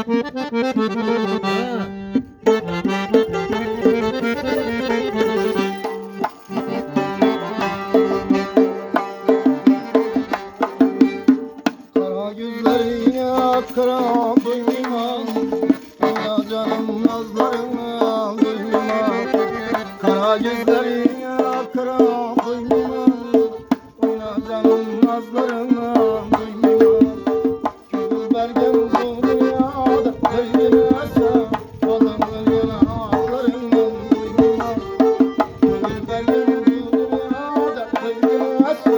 Kara gözlerine kara duymaz, ya canım nazlarına duymaz. Kara gözlerine kara duymaz, ya canım nazlarına duymaz. Gül bergen bu dünyada böylese, alınır yanaklarından duymaz. Gül bergen bu dünyada böylese,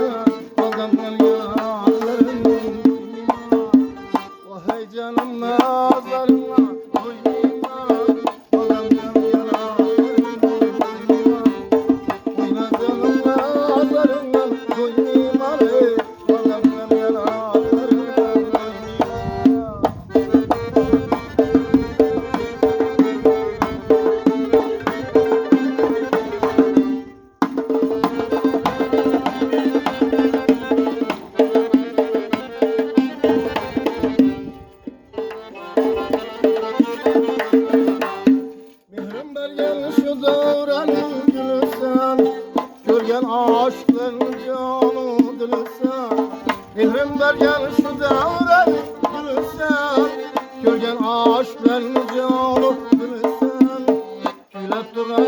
alınır yanaklarından duymaz. Vay canım nazlarına duymaz, alınır yanaklarından duymaz. Oyna canım nazlarına duymaz, alınır yanaklarından duymaz. Mihrim bergen şu devrenin gülüsen, görgen aşkların canı dilsen. Mihrim bergen şu devrenin gülüsen, görgen aşkların canı dilsen. Gülüp duran